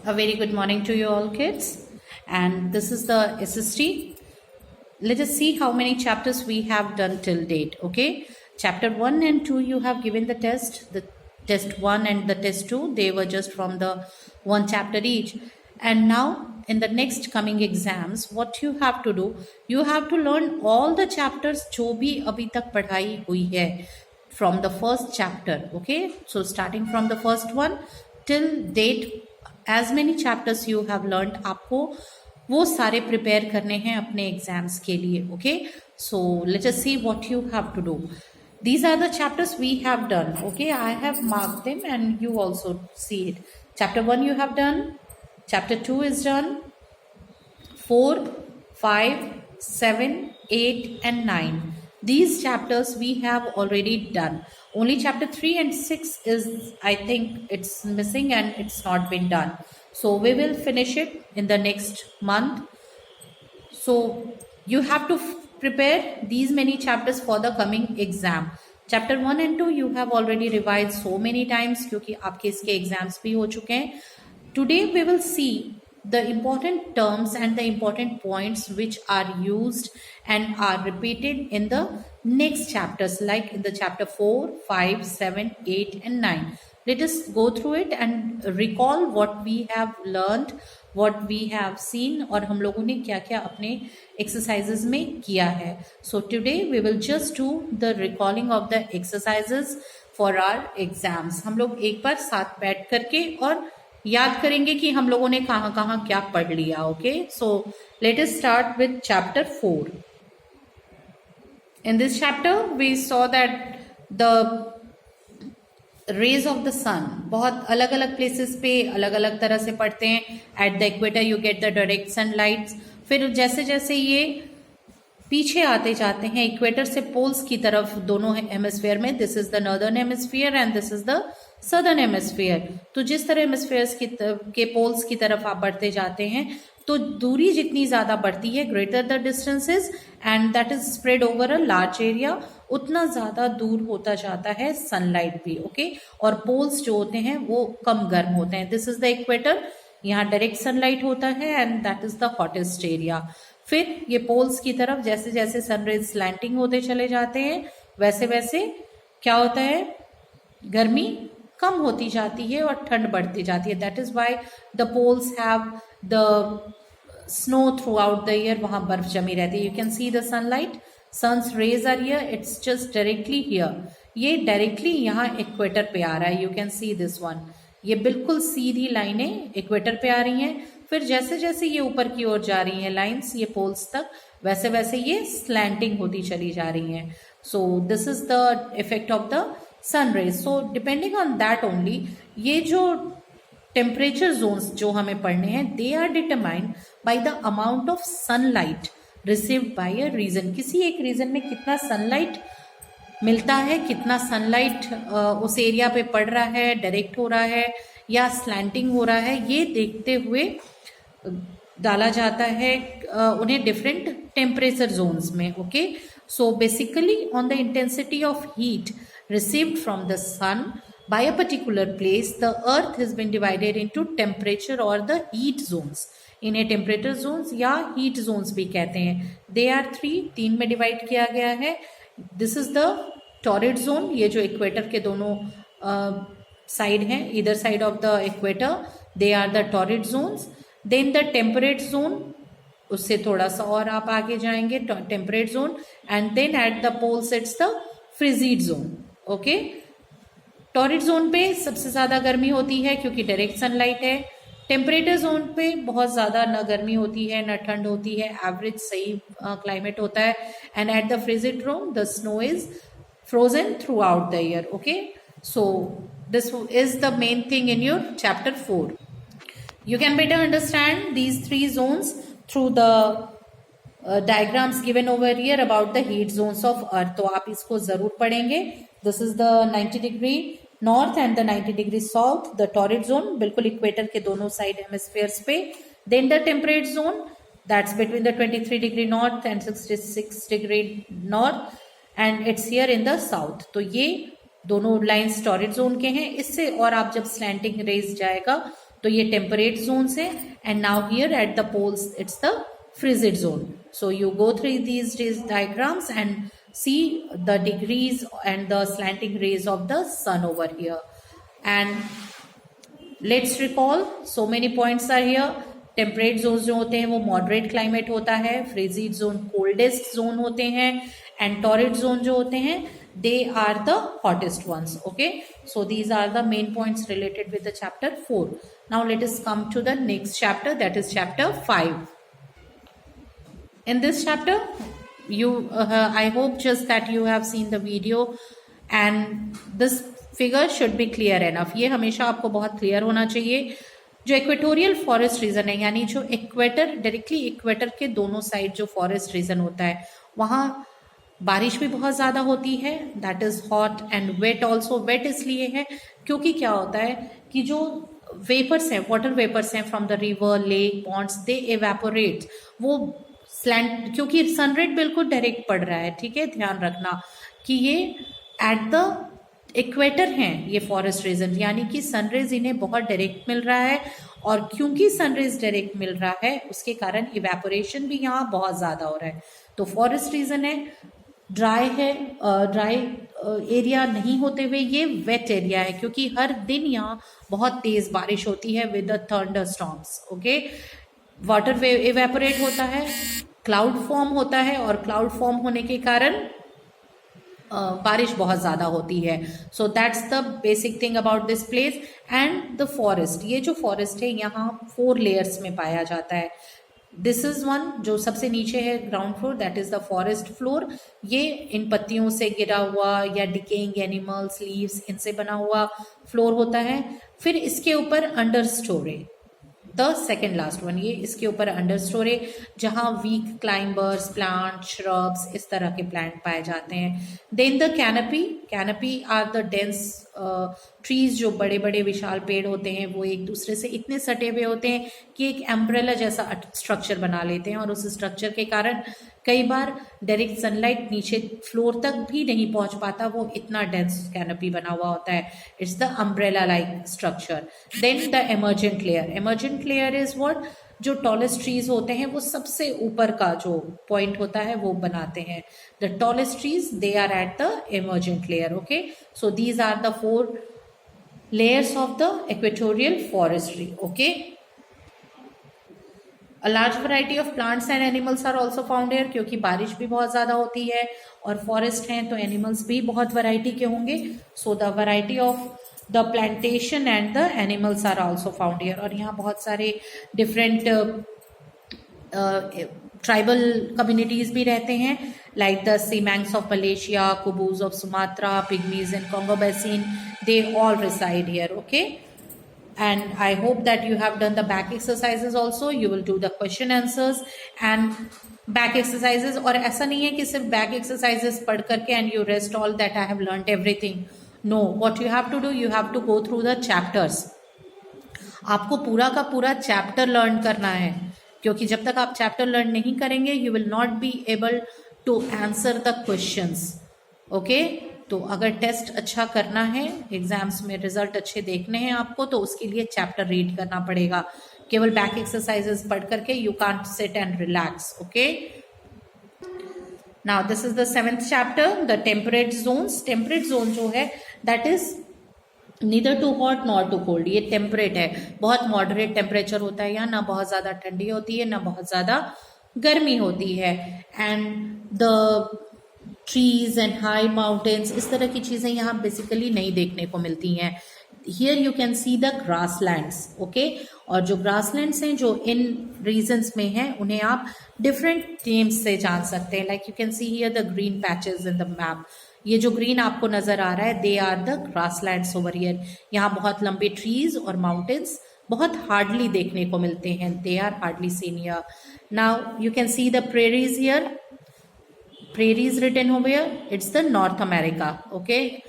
A very good morning to you all, kids. And this is the SST. Let us see how many chapters we have done till date. Okay, chapter 1 and 2 you have given the test. The test 1 and the test 2, they were just from the one chapter each. And now in the next coming exams, what you have to do, you have to learn all the chapters जो भी अभी तक पढ़ाई हुई है from the first chapter. Okay, so starting from the first one till date, as many chapters you have learned, आपको वो सारे प्रिपेयर करने हैं अपने एग्जाम्स के लिए. Okay, so let us see what you have to do. These are the chapters we have done. Okay, I have marked them and you also see it. Chapter 1 you have done. Chapter 2 is done. 4, 5, 7, 8 and 9. These chapters we have already done. Only chapter 3 and 6 is, I think it's missing and it's not been done. So we will finish it in the next month. So you have to prepare these many chapters for the coming exam. Chapter 1 and 2 you have already revised so many times क्योंकि आपके इसके exams भी हो चुके हैं. Today we will see the important terms and the important points which are used and are repeated in the next chapters, like in the chapter 4, 5, 7, 8 and 9. Let us go through it and recall what we have learned, what we have seen और हम लोगों ने क्या क्या अपने exercises में किया है. So today we will just do the recalling of the exercises for our exams. हम लोग एक बार साथ बैठ करके और याद करेंगे कि हम लोगों ने कहाँ कहाँ क्या पढ़ लिया. Okay, so let us start with chapter 4. In this chapter we saw that the rays of the sun बहुत अलग अलग प्लेसेस पे अलग अलग तरह से पड़ते हैं. At the equator you get the direct sunlights. फिर जैसे जैसे ये पीछे आते जाते हैं इक्वेटर से पोल्स की तरफ, दोनों हेमिस्फीयर में, this is the northern hemisphere and this is the southern hemisphere. तो जिस तरह हेमिस्फीयर्स के पोल्स की तरफ आप बढ़ते जाते हैं तो दूरी जितनी ज्यादा बढ़ती है, greater the distances and that is spread over a large area, उतना ज्यादा दूर होता जाता है सनलाइट भी. ओके, और पोल्स जो होते हैं वो कम गर्म होते हैं. दिस इज द इक्वेटर, यहाँ डायरेक्ट सनलाइट होता है and that is the hottest area. फिर ये पोल्स की तरफ जैसे जैसे सनरेज स्लैंटिंग होते चले जाते हैं वैसे वैसे क्या होता है, गर्मी कम होती जाती है और ठंड बढ़ती जाती है. That is why the poles have the snow throughout the year. वहां बर्फ जमी रहती है. You can see the sunlight, suns rays are here, it's just directly here. ये डायरेक्टली यहाँ इक्वेटर पे आ रहा है. You can see this one, ये बिल्कुल सीधी लाइनें इक्वेटर पे आ रही हैं. फिर जैसे जैसे ये ऊपर की ओर जा रही हैं लाइंस, ये पोल्स तक, वैसे वैसे ये स्लैंटिंग होती चली जा रही हैं. So this is the effect of the sun rays. So depending on that only, ये जो टेम्परेचर जोन्स जो हमें पढ़ने हैं, they are determined by the amount of sunlight received by a region. किसी एक रीजन में कितना सनलाइट मिलता है, कितना सनलाइट उस एरिया पे पड़ रहा है, डायरेक्ट हो रहा है या स्लैंटिंग हो रहा है, ये देखते हुए डाला जाता है उन्हें डिफरेंट टेम्परेचर जोन्स में. Okay, so basically on the intensity of heat received from the sun by a particular place, the earth has been divided into temperature or the heat zones. इन्हें टेम्परेचर जोन्स या heat zones भी कहते हैं. They are तीन में divide किया गया है. This is the torrid zone, ये जो इक्वेटर के दोनों साइड हैं, इधर side of the equator, they are the torrid zones. Then the temperate zone, उससे थोड़ा सा और आप आगे जाएंगे, temperate zone, and then at the poles it's the frigid zone. Okay, torrid zone पे सबसे ज्यादा गर्मी होती है क्योंकि डायरेक्ट सनलाइट है. टेम्परेचर जोन पे बहुत ज्यादा न गर्मी होती है न ठंड होती है, एवरेज सही क्लाइमेट होता है. And at the frigid zone the snow is frozen through out the year. Okay, so this is the main thing in your chapter 4. You can better understand these three zones through the diagrams given over here about the heat zones of earth. तो आप इसको जरूर पढ़ेंगे. This is the 90 degree north and the 90 degree south, the torrid zone, बिल्कुल equator के दोनों side hemispheres पे. Then the temperate zone, that's between the 23 degree north and 66 degree north and it's here in the south. तो ये दोनों lines torrid zone के हैं. इससे और आप जब स्लैंटिंग रेज जाएगा तो ये टेम्परेट जोन है, and now here at the poles it's the frigid zone. So you go through these diagrams and see the degrees and the slanting rays of the sun over here. And let's recall, so many points are here. Temperate zone जो होते हैं वो moderate climate होता है, frigid zone coldest zone होते हैं, and torrid zone जो होते हैं they are the hottest ones. Okay, so these are the main points related with the chapter 4. Now let us come to the next chapter, that is chapter 5. In this chapter, I hope just that you have seen the video and this figure should be clear enough. ये हमेशा आपको बहुत clear होना चाहिए. जो equatorial forest region है, यानी जो इक्वेटर, डायरेक्टली इक्वेटर के दोनों साइड जो फॉरेस्ट रीजन होता है, वहाँ बारिश भी बहुत ज़्यादा होती है. That is hot and wet also. Wet इसलिए है क्योंकि क्या होता है कि जो वेपर्स हैं, वाटर वेपर्स हैं from the river, lake, ponds, they evaporate. वो स्लैंट, क्योंकि सनरेज बिल्कुल डायरेक्ट पड़ रहा है, ठीक है, ध्यान रखना कि ये एट द इक्वेटर हैं ये फॉरेस्ट रीजन, यानी कि सनरेज इन्हें बहुत डायरेक्ट मिल रहा है. और क्योंकि सनरेज डायरेक्ट मिल रहा है उसके कारण इवेपोरेशन भी यहाँ बहुत ज़्यादा हो रहा है. तो फॉरेस्ट रीजन है, ड्राई है, ड्राई एरिया नहीं होते हुए ये वेट एरिया है, क्योंकि हर दिन यहाँ बहुत तेज़ बारिश होती है with the thunder storms. Okay, water evaporate होता है, क्लाउड फॉर्म होता है, और क्लाउड फॉर्म होने के कारण बारिश बहुत ज़्यादा होती है. So that's the basic thing about this place. And the forest, ये जो फॉरेस्ट है यहाँ 4 लेयर्स में पाया जाता है. दिस इज वन, जो सबसे नीचे है ground floor, that is the forest floor. ये इन पत्तियों से गिरा हुआ या डिकेइंग एनिमल्स, लीव्स, इनसे बना हुआ फ्लोर होता है. फिर इसके ऊपर understorey, the second last one, ये इसके ऊपर अंडर स्टोरी, जहाँ वीक क्लाइंबर्स, प्लांट, श्रब्स, इस तरह के प्लांट पाए जाते हैं. Then the canopy, canopy are the dense trees, जो बड़े बड़े विशाल पेड़ होते हैं वो एक दूसरे से इतने सटे हुए होते हैं कि एक एम्ब्रेला जैसा स्ट्रक्चर बना लेते हैं, और उस स्ट्रक्चर के कारण कई बार डायरेक्ट सनलाइट नीचे फ्लोर तक भी नहीं पहुंच पाता, वो इतना डेंस कैनपी बना हुआ होता है. It's the umbrella like structure. Then the emergent layer, emergent layer is what, जो टॉलेस्ट ट्रीज होते हैं वो सबसे ऊपर का जो पॉइंट होता है वो बनाते हैं. The tallest trees they are at the emergent layer. Okay, so these are the 4 layers of the equatorial forestry. Okay, a large variety of plants and animals are also found here, क्योंकि बारिश भी बहुत ज़्यादा होती है और forest हैं तो एनिमल्स भी बहुत वैरायटी के होंगे. So the variety of the plantation and the animals are also found here. और यहाँ बहुत सारे डिफरेंट ट्राइबल कम्युनिटीज भी रहते हैं, like the Semangs of Malaysia, Kubus of Sumatra, Pygmies in Congo Basin, they all reside here. Okay, and I hope that you have done the back exercises also. You will do the question answers and back exercises. और ऐसा नहीं है कि सिर्फ back exercises पढ़ करके and you rest all that I have learnt everything. No, what you have to do, you have to go through the chapters. आपको पूरा का पूरा चैप्टर लर्न करना है, क्योंकि जब तक आप चैप्टर लर्न नहीं करेंगे you will not be able to answer the questions. Okay, तो अगर टेस्ट अच्छा करना है, एग्जाम्स में रिजल्ट अच्छे देखने हैं आपको, तो उसके लिए चैप्टर रीड करना पड़ेगा. केवल बैक एक्सरसाइजेस पढ़ करके you can't sit and relax. Okay, now this is the 7th chapter, the temperate zones. Temperate zone जो है that is neither too hot not too cold. ये टेम्परेट है, बहुत मॉडरेट टेम्परेचर होता है यहाँ, ना बहुत ज़्यादा ठंडी होती है ना बहुत ज़्यादा गर्मी होती है. And the trees and high mountains, इस तरह की चीज़ें यहाँ बेसिकली नहीं देखने को मिलती हैं. Here you can see the grasslands. Okay, और जो ग्रासलैंड्स हैं जो इन रीजन्स में हैं उन्हें आप डिफरेंट नेम्स से जान सकते हैं. Like you can see here the green patches in the map. ये जो ग्रीन आपको नजर आ रहा है, they are the grasslands over here. यहाँ बहुत लंबे ट्रीज और माउंटेन्स बहुत हार्डली देखने को मिलते हैं. They are hardly seen here. Now you can see the prairies here. Prairies written over here, it's the North America. Okay,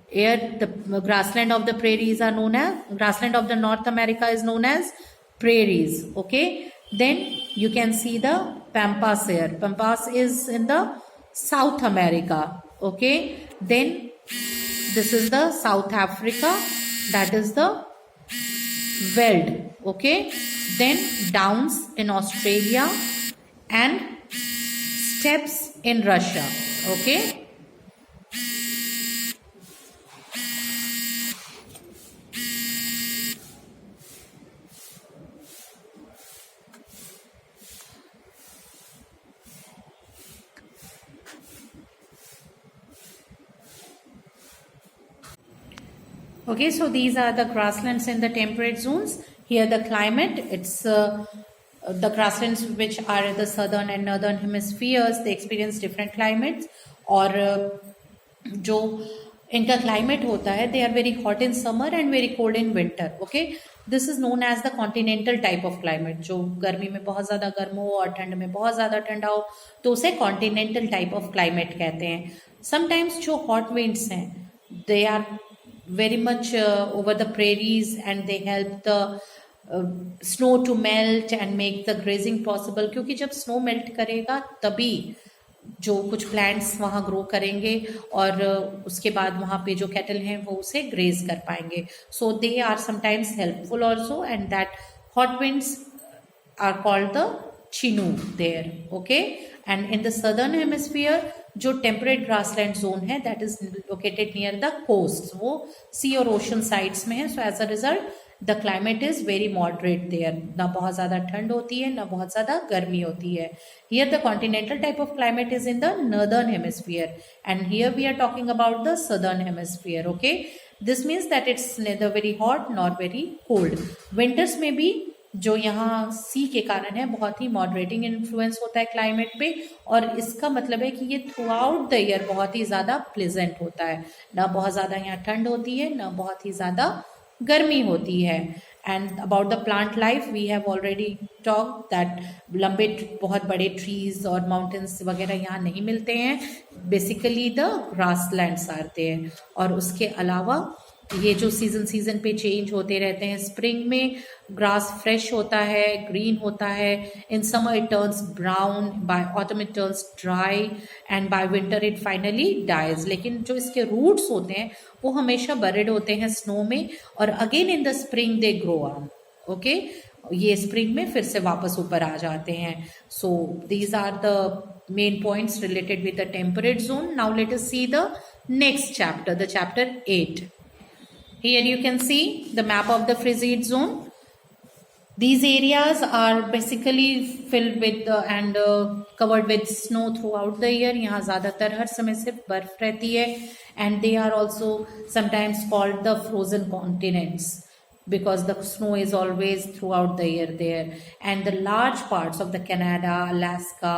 here the grassland of the prairies are known as, grassland of the North America is known as prairies. Okay, then you can see the pampas here. Pampas is in the South America. Okay, then this is the South Africa, that is the Veld, okay. Then Downs in Australia and Steppes in Russia, okay. Okay, so these are the grasslands in the temperate zones. Here the climate, it's the grasslands which are in the southern and northern hemispheres, they experience different climates. और जो इनका climate होता है, they are very hot in summer and very cold in winter. Okay, this is known as the continental type of climate. जो गर्मी में बहुत ज़्यादा गर्म हो और ठंड में बहुत ज़्यादा ठंडा हो, तो उसे continental type of climate कहते हैं. Sometimes जो hot winds हैं, they are very much over the prairies and they help the snow to melt and make the grazing possible. क्योंकि जब snow melt करेगा तभी जो कुछ प्लांट्स वहाँ ग्रो करेंगे और उसके बाद वहाँ पे जो कैटल हैं वो उसे ग्रेज कर पाएंगे. So they are sometimes helpful also and that hot winds are called the Chinook there, okay. And in the southern hemisphere जो temperate grassland zone है, that is located near the coast, वो sea और ocean sides में है. So as a result the climate is very moderate there. ना बहुत ज़्यादा ठंड होती है, ना बहुत ज़्यादा गर्मी होती है. Here the continental type of climate is in the northern hemisphere and here we are talking about the southern hemisphere, okay. This means that it's neither very hot nor very cold. Winters में भी जो यहाँ सी के कारण है बहुत ही moderating influence होता है क्लाइमेट पे, और इसका मतलब है कि ये थ्रू आउट द ईयर बहुत ही ज़्यादा प्लेजेंट होता है. ना बहुत ज़्यादा यहाँ ठंड होती है, ना बहुत ही ज़्यादा गर्मी होती है. And about the plant life we have already talk that लंबे बहुत बड़े ट्रीज और माउंटेन्स वगैरह यहाँ नहीं मिलते हैं. बेसिकली द ग्रासलैंड्स आते हैं. और उसके अलावा ये जो सीजन पे चेंज होते रहते हैं. स्प्रिंग में ग्रास फ्रेश होता है, ग्रीन होता है. In summer it turns brown, by autumn it turns dry and by winter it finally dies. लेकिन जो इसके रूट्स होते हैं वो हमेशा बरिड होते हैं स्नो में, और again in the spring they grow up, okay. ये स्प्रिंग में फिर से वापस ऊपर आ जाते हैं. So these are the main points related with the temperate zone. Now let us see the next chapter, the chapter 8. Here you can see the map of the frigid zone. These areas are basically filled with and covered with snow throughout the year. यहाँ ज़्यादातर हर समय सिर्फ बर्फ रहती है. And they are also sometimes called the frozen continents because the snow is always throughout the year there. And the large parts of the Canada, Alaska,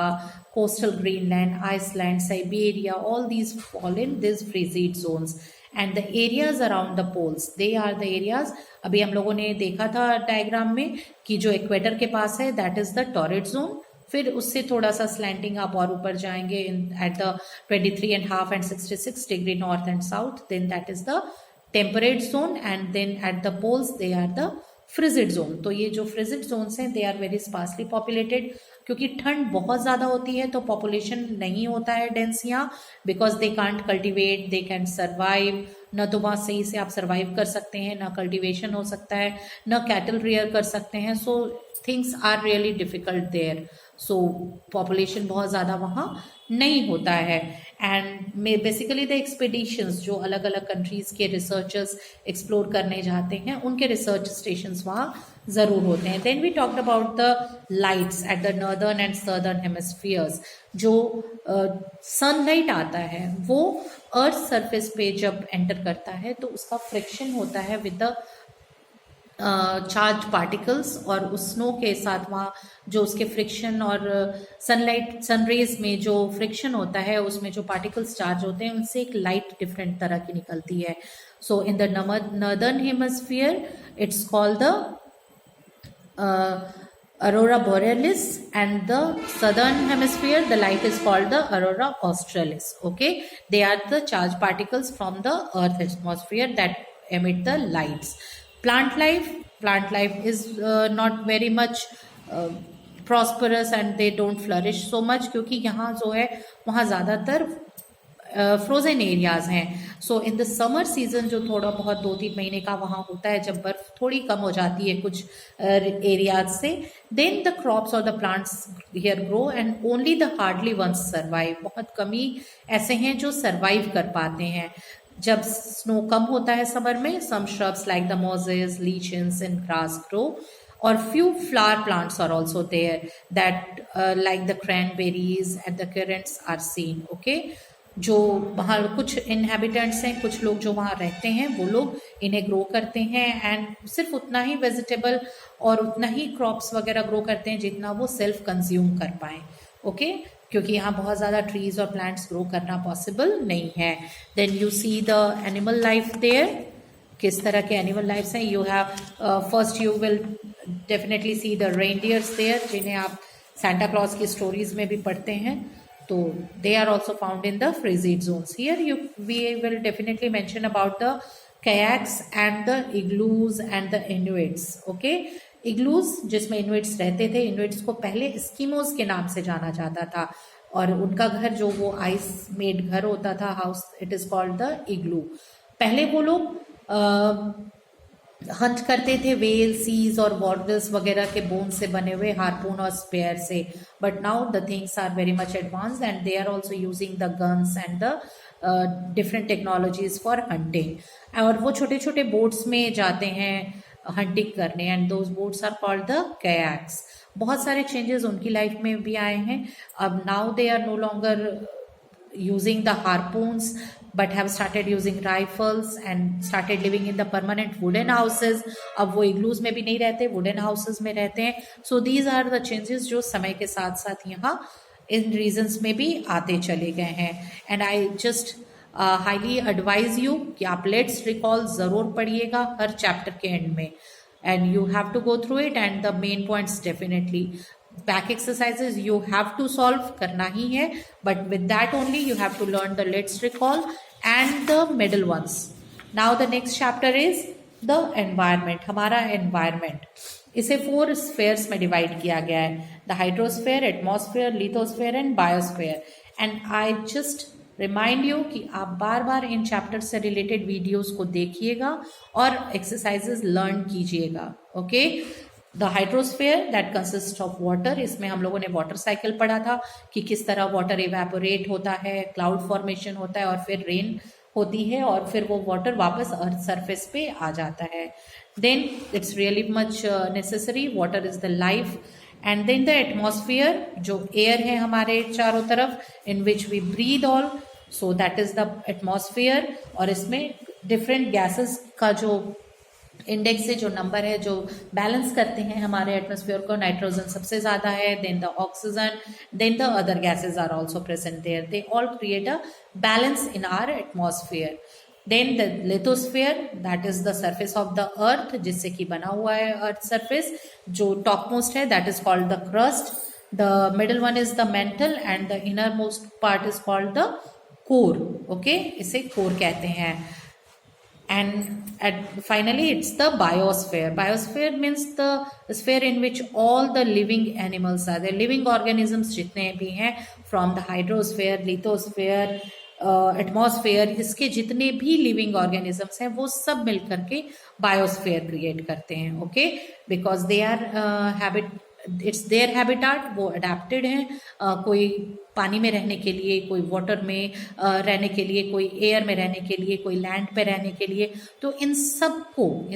coastal Greenland, Iceland, Siberia, all these fall in these frigid zones. And the areas around the poles, they are the areas. अभी हम लोगों ने देखा था diagram में कि जो equator के पास है that is the torrid zone. फिर उससे थोड़ा सा स्लैंटिंग आप और ऊपर जाएंगे at the 23.5 and 66 degree north and south, then that is the temperate zone. And then at the poles they are the frigid zone. तो ये जो frigid zones हैं they are very sparsely populated. क्योंकि ठंड बहुत ज़्यादा होती है तो पॉपुलेशन नहीं होता है डेंस यहाँ, because they can't cultivate, they can survive. न तो वहाँ सही से आप सर्वाइव कर सकते हैं, ना कल्टिवेशन हो सकता है, न कैटल रियर कर सकते हैं. So things are really difficult there. So population बहुत ज़्यादा वहाँ नहीं होता है. एंड बेसिकली द एक्सपेडिशंस जो अलग अलग कंट्रीज़ के रिसर्चर्स एक्सप्लोर करने जाते हैं उनके रिसर्च स्टेशंस वहाँ ज़रूर होते हैं. Then we talked about the lights at the northern and southern hemispheres. जो सनलाइट आता है वो अर्थ सरफेस पे जब एंटर करता है तो उसका फ्रिक्शन होता है विद द चार्ज पार्टिकल्स, और उस स्नो के साथ वहाँ जो उसके फ्रिक्शन और सनलाइट सनरेज में जो फ्रिक्शन होता है उसमें जो पार्टिकल्स चार्ज होते हैं उनसे एक लाइट डिफरेंट तरह की निकलती है. So in the northern hemisphere it's called the aurora borealis, and the southern hemisphere the light is called the aurora australis, okay. They are the charged particles from the earth atmosphere that emit the lights. Plant life is not very much prosperous and they don't flourish so much, क्योंकि यहाँ जो है वहाँ ज़्यादातर frozen areas हैं. सो in the summer season जो थोड़ा बहुत 2-3 महीने का वहाँ होता है, जब बर्फ थोड़ी कम हो जाती है कुछ एरियाज से, देन द क्रॉप्स और the plants here grow and only the hardly ones survive. बहुत कम ही ऐसे हैं जो सर्वाइव कर पाते हैं जब स्नो कम होता है समर में. सम shrubs like the mosses, lichens and grass grow, or few flower plants are also there that like the cranberries and the currants are seen. Okay, जो वहाँ कुछ इनहेबिटेंट्स हैं, कुछ लोग जो वहाँ रहते हैं, वो लोग इन्हें ग्रो करते हैं एंड सिर्फ उतना ही वेजिटेबल और उतना ही क्रॉप्स वगैरह ग्रो करते हैं जितना वो सेल्फ कंज्यूम कर पाएँ. ओके, क्योंकि यहाँ बहुत ज़्यादा ट्रीज और प्लांट्स ग्रो करना पॉसिबल नहीं है. Then you see the animal life there. किस तरह के एनिमल लाइफ्स हैं? You have first you will definitely see the reindeers there, जिन्हें आप सांता क्लॉज की स्टोरीज में भी पढ़ते हैं. तो they are also found in the frigid zones. Here you we will definitely mention about the kayaks and the igloos and the Inuits. Okay, igloos जिसमें Inuits रहते थे, इनुइट्स को पहले एस्किमोज के नाम से जाना जाता था और उनका घर जो वो आइस मेड घर होता था, house, it is called the igloo. पहले वो लोग हंट करते थे वेल, सीज और वॉर्डल्स वगैरह के बोन से बने हुए हार्पून और स्पेयर से. But now the things are very much advanced and they are also using the guns and the different technologies for hunting. और वो छोटे छोटे बोट्स में जाते हैं हंटिंग करने and those boats are called the kayaks. बहुत सारे चेंजेस उनकी लाइफ में भी आए हैं. अब now they are no longer using the harpoons but have started using rifles and started living in the permanent wooden houses. अब वो इग्लूज में भी नहीं रहते, wooden houses में रहते हैं. So these are the changes जो समय के साथ साथ यहाँ इन रीजन्स में भी आते चले गए हैं. And I just highly advise you कि आप लेट्स रिकॉल ज़रूर पढ़िएगा हर चैप्टर के एंड में, and you have to go through it and the main points definitely. Back exercises you have to solve करना ही है, but with that only you have to learn the let's recall and the middle ones. Now the next chapter is the environment. हमारा environment, इसे 4 spheres में divide किया गया है. The hydrosphere, atmosphere, lithosphere and biosphere. And I just remind you कि आप बार बार इन chapters से related videos को देखिएगा और exercises learn कीजिएगा. Okay? The hydrosphere that consists of water, इसमें हम लोगों ने वाटर साइकिल पढ़ा था कि किस तरह वाटर इवेपोरेट होता है, क्लाउड फॉर्मेशन होता है और फिर रेन होती है और फिर वो वाटर वापस अर्थ सरफेस पे आ जाता है. Then it's really much necessary, water is the life. And then the atmosphere, जो एयर है हमारे चारों तरफ, in which we breathe all, so that is the atmosphere. और इसमें डिफरेंट गैसेस का जो इंडेक्स से जो नंबर है जो बैलेंस करते हैं हमारे एटमॉस्फेयर को, नाइट्रोजन सबसे ज़्यादा है, then the oxygen, then the other gases are also present there. They all create a balance in our atmosphere. Then the lithosphere, that is the surface of the earth, जिससे कि बना हुआ है earth surface. जो top most है that is called the crust. The middle one is the mantle and the inner most part is called the core. Okay, इसे core कहते हैं. And finally it's the biosphere. Biosphere means the sphere in which all the living animals are there. Living organisms जितने भी हैं, from the hydrosphere, lithosphere, atmosphere, इसके जितने भी living organisms हैं वो सब मिल करके biosphere create करते हैं. Okay, because they are it's their habitat, वो अडेप्टेड हैं. कोई पानी में रहने के लिए, कोई वाटर में रहने के लिए, कोई एयर में रहने के लिए, कोई लैंड पे रहने के लिए. तो इन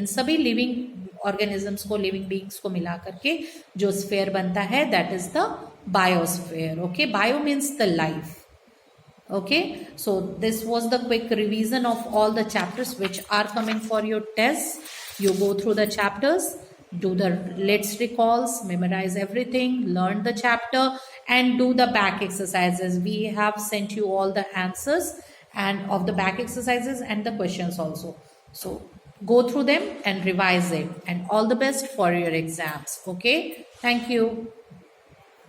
सभी लिविंग ऑर्गेनिजम्स को, लिविंग बीइंग्स को मिला करके जो स्फेयर बनता है that is the biosphere. Okay, bio means the life. Okay, so this was the quick revision of all the chapters which are coming for your test. You go through the chapters, do the let's recalls, memorize everything, learn the chapter and do the back exercises. We have sent you all the answers and of the back exercises and the questions also. So go through them and revise it, and all the best for your exams. Okay, thank you.